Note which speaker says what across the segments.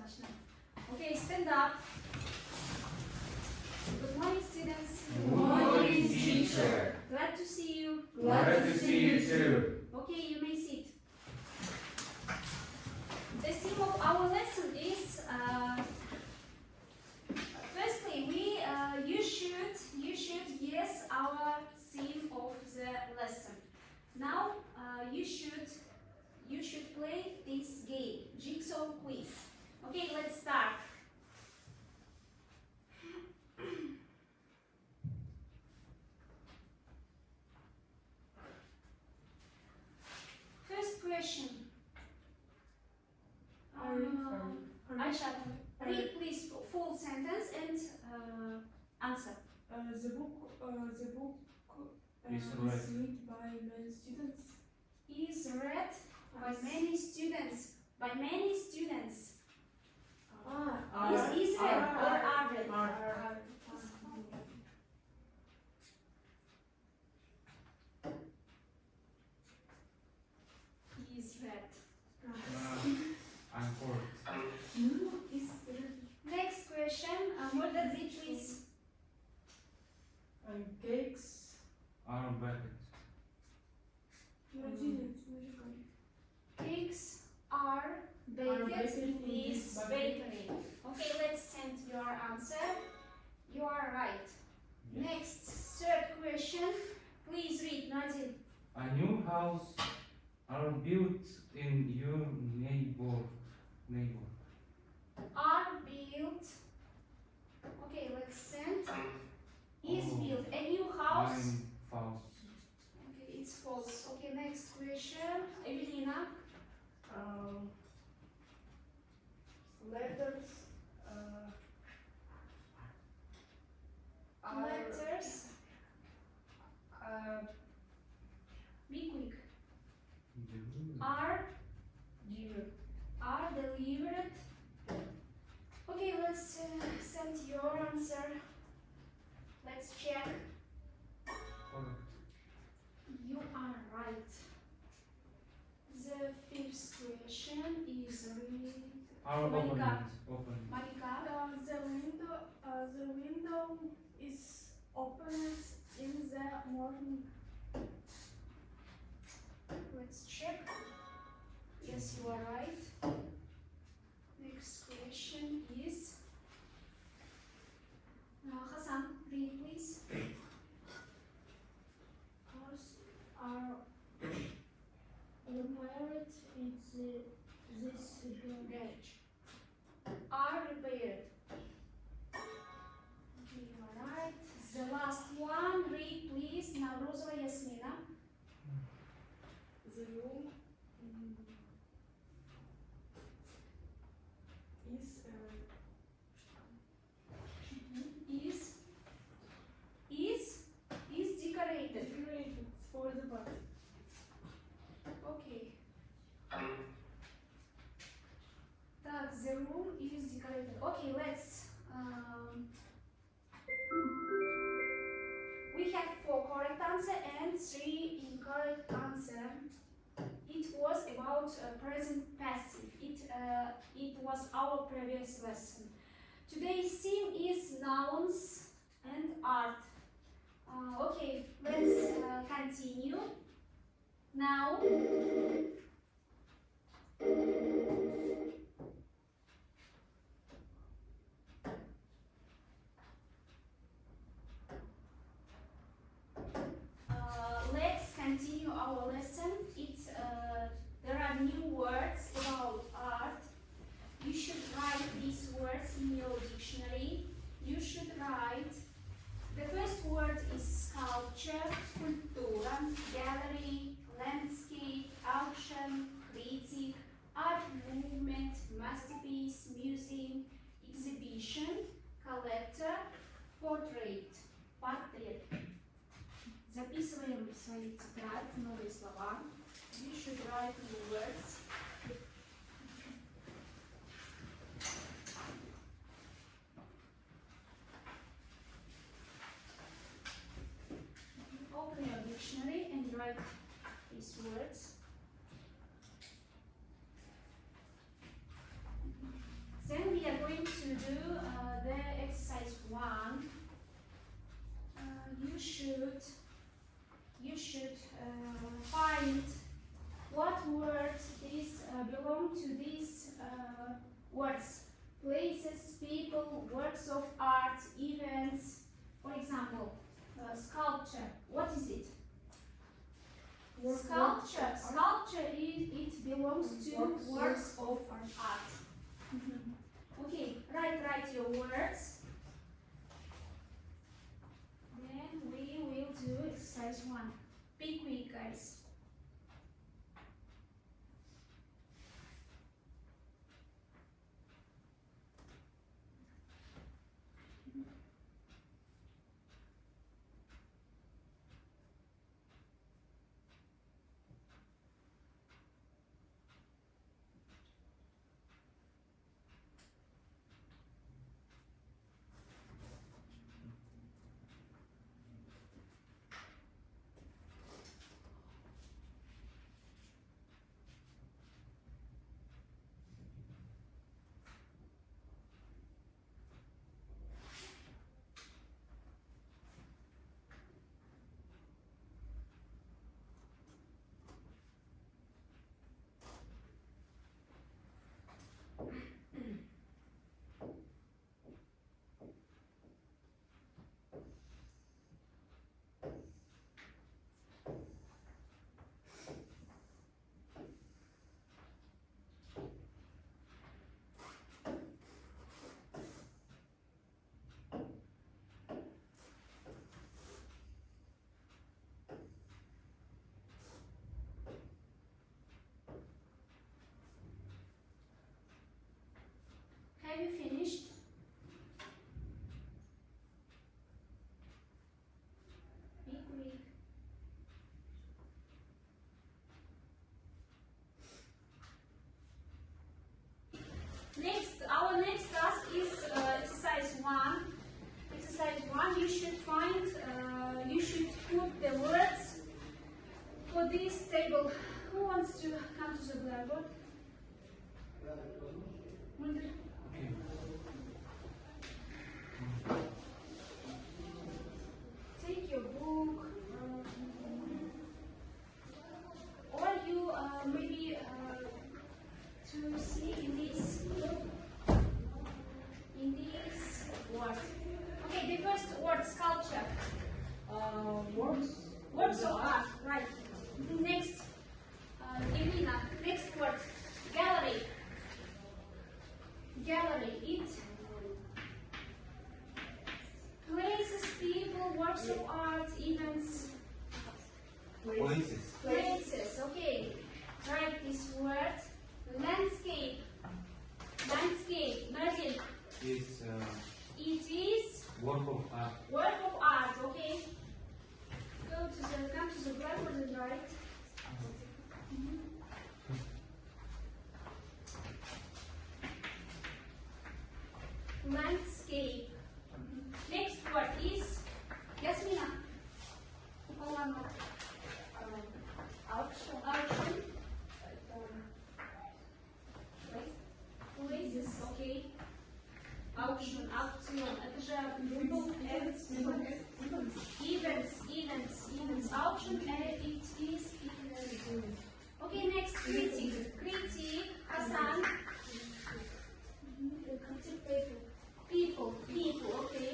Speaker 1: достаточно. Okay, stand up. Good morning, students.
Speaker 2: Good morning, teacher.
Speaker 1: Glad to see you.
Speaker 2: Glad to see you too.
Speaker 1: Okay, you may sit. The theme of our lesson is firstly you should guess our theme of the lesson. Now you should play this game, jigsaw quiz. Okay, let's start. First question. Aisha, read please full sentence and answer.
Speaker 3: The book
Speaker 2: Is
Speaker 3: is
Speaker 2: read.
Speaker 3: read by many students.
Speaker 1: Is read by many students. By many students. Is read or are read? Is read.
Speaker 2: I'm bored.
Speaker 3: Is read.
Speaker 1: Next question. Mulder, read please.
Speaker 3: Cakes.
Speaker 2: Are baked.
Speaker 1: Cakes are baked in this bakery. Okay, let's send your answer. You are right. Next, third question. Please read, Nadia.
Speaker 2: A new house are built in your neighbor.
Speaker 1: Are built. Okay, let's send. Is
Speaker 2: Oh.
Speaker 1: built. A new house.
Speaker 2: I'm false.
Speaker 1: Okay, it's false. Okay, next question. Evelina.
Speaker 3: Letters.
Speaker 1: Letters. Be quick. Are delivered. Okay, let's send your answer. Let's check.
Speaker 2: Correct.
Speaker 1: You are right. The fifth question is read.
Speaker 2: Are
Speaker 1: Monica.
Speaker 2: open.
Speaker 1: Monica.
Speaker 3: The window is opened in the morning.
Speaker 1: Let's check. Yes, you are right. Next question is Hassan. Read, please.
Speaker 3: Cars are repaired in this garage.
Speaker 1: Are repaired. Okay, you are right. The last one. Read, please. Navruzova Yasmina.
Speaker 3: The room
Speaker 1: is decorated.
Speaker 3: decorated for the party.
Speaker 1: Okay. Так, the room is decorated. Okay, let's. We have 4 correct answer and 3 incorrect answer. It was about present passive. It was our previous lesson. Today's theme is nouns and art. Okay, let's continue. Now. Let's continue our lesson. There are new words about art. You should write these words in your dictionary. You should write. The first word is sculpture, sculptura, gallery, landscape, auction, critic, art movement, masterpiece, museum, exhibition, collector, portrait. Записываем в свои тетради новые слова. You should write new words. Open your dictionary and write these words. Then words. Places, people, works of art, events. For example, sculpture. What is it? Sculpture it belongs to works of art. Okay, write your words. Then we will do exercise 1. Be quick, guys. Have you finished? Be quick. Our next task is exercise 1. Exercise 1, you should find, you should put the words for this table. Who wants to come to the blackboard? Take your book, or you maybe to see in this word. Okay, the first word, sculpture. Works of art, right. Next, Irina. Next word, gallery. Gallery. It places, people, works of art, events. Places. Okay. Write this word. Landscape. Merging. It is
Speaker 2: work of art.
Speaker 1: Work of art. Okay. Come to the blackboard and write. Landscape. Next word is Yasmina. Auction. Places. Okay. Auction. Это же events. Auction. It is events. Okay. Next, critic. Hasan. People. Okay.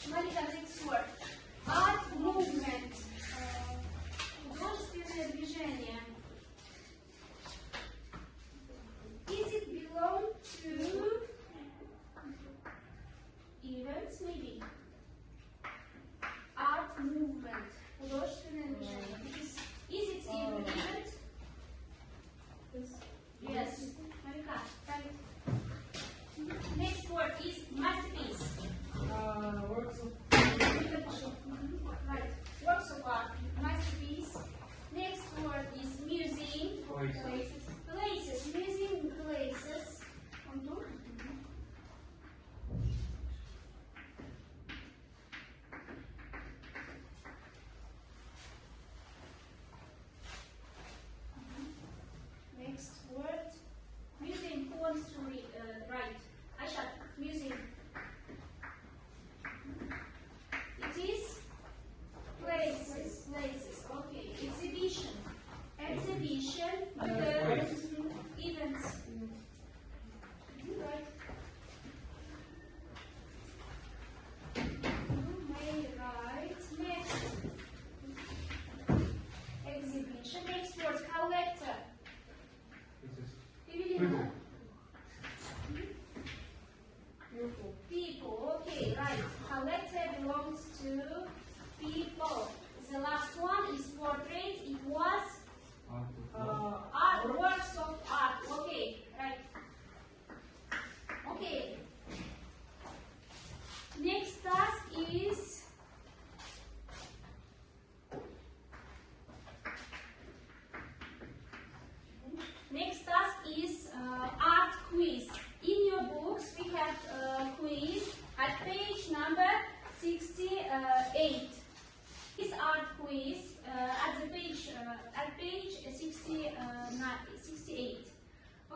Speaker 1: Marika, next word. Art movement. Художественное движение. Is it belong to events, maybe? Art movement. Художественное движение. Is it an event? Yes. Marika, right. Next word is masterpiece.
Speaker 2: Works of
Speaker 1: Right. Works of art. Masterpiece. Next word is museum. Places. Museum places. Next word. Museum. Who wants to write? Aisha. Museum. It is places. Okay. Exhibition. Events.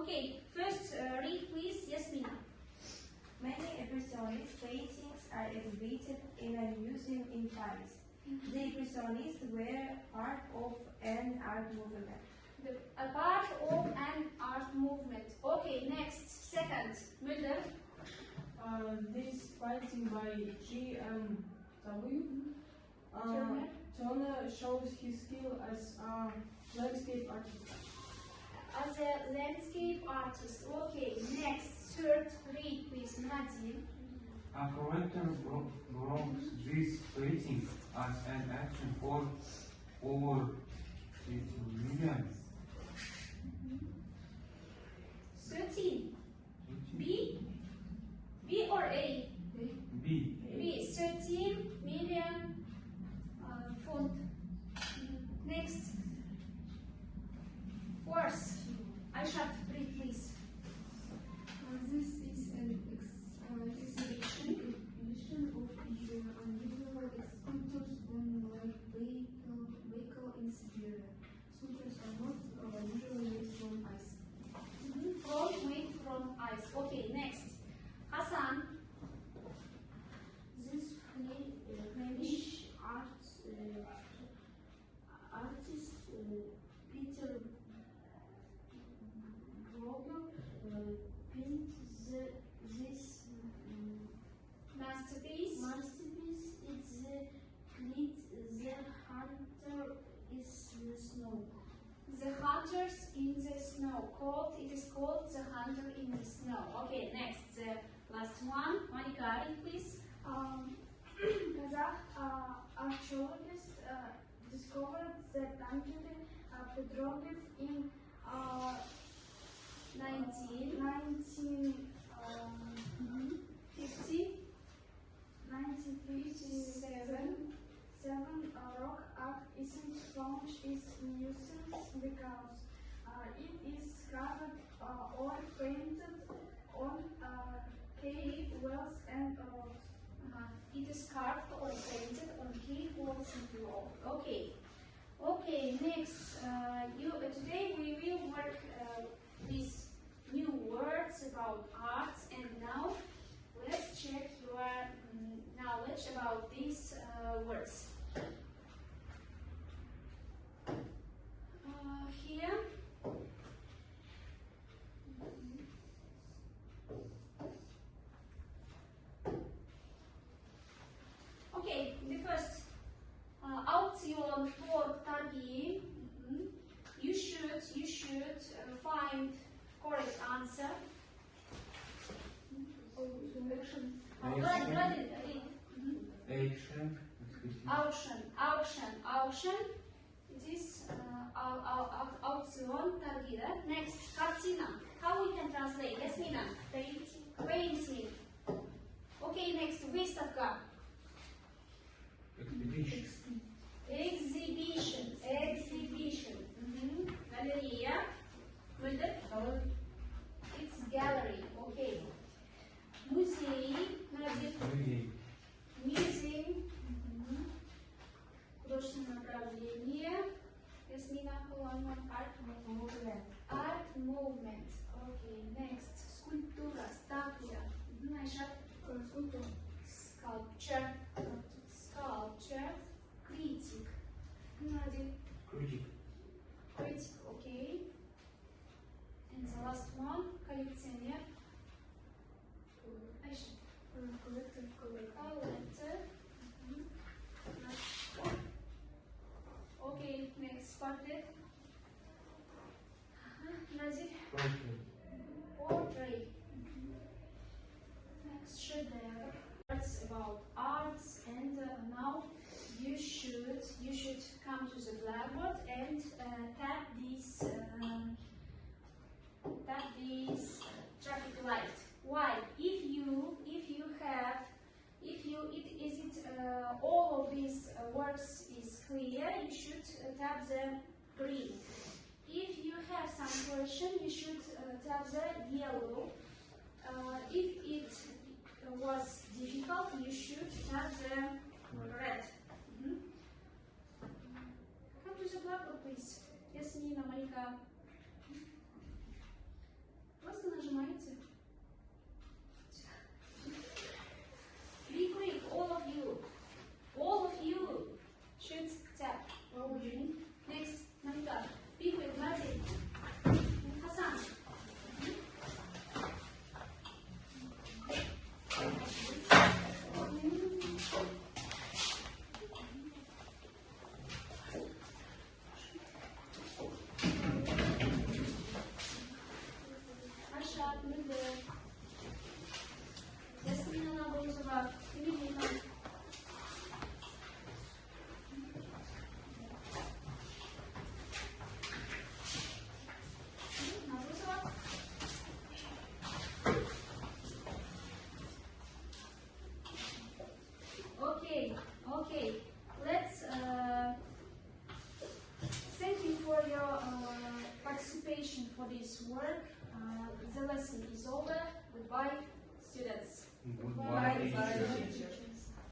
Speaker 1: Okay, first read please, Yasmina.
Speaker 4: Many impressionist paintings are exhibited in a museum in Paris. The impressionists were part of an art movement.
Speaker 1: A part of an art movement. Okay, next, second, Mulder.
Speaker 3: This painting by G.M.W.
Speaker 1: Turner.
Speaker 3: Turner shows his skill as a landscape artist.
Speaker 1: As a landscape artist. Okay, next, third, read please, Nadia.
Speaker 2: A collector brought this painting as an action for over 30 million.
Speaker 1: 13. B? B or A?
Speaker 2: B.
Speaker 1: B, 13 million font. Next. Fourth. Aisha, read please.
Speaker 5: This is an exhibition of unusual sculptures on vehicle in Siberia. Sculptures are not usually made from ice.
Speaker 1: Made from ice. Okay, next. Hassan.
Speaker 3: This Flemish artist Peter Broger painted this
Speaker 1: Masterpiece.
Speaker 3: It's the hunter is the snow.
Speaker 1: The hunters in the snow. It is called the hunter in the snow. Okay, next, the last one. Monica, read please.
Speaker 3: Kazakh archaeologists discovered the painted petroglyph in 1957. Rock art isn't found in museums because it is carved or painted on cave walls and rocks.
Speaker 1: It is carved or painted on cave walls and rock. Okay. Okay, next. Today we will work with new words about arts, and now let's check your knowledge about these words. Here. Okay, the first auktion for торги. You should find correct answer. Read. Auction. It is auktion торги, да? Next, картина. How we can translate? Yasmina. Painting. Okay, next, выставка. Exhibition. Галерея. Mulder? It's gallery. Okay. Музей. Наdir. Museum. Художественное направление. Ясмина. Art movement. Okay. Next. Скульптура. Статуя. Айша. Sculpture. Critic. Nadir. Critic. Okay. And the last one. Коллекционер. Айша. Collector. Okay, next, portrait. Nadir. Portrait. Next, шедевр. Words about arts, and now you should come to the blackboard and tap this traffic light. Why? All of these words is clear, you should tap the green. If you have some question, you should tap the yellow. If it was difficult, you should tap the red. Come to the blackboard, please. Yasmina, Malika. for this work. The lesson is over. Goodbye, students.
Speaker 2: Goodbye,
Speaker 3: Bye,
Speaker 2: teacher.
Speaker 3: teacher.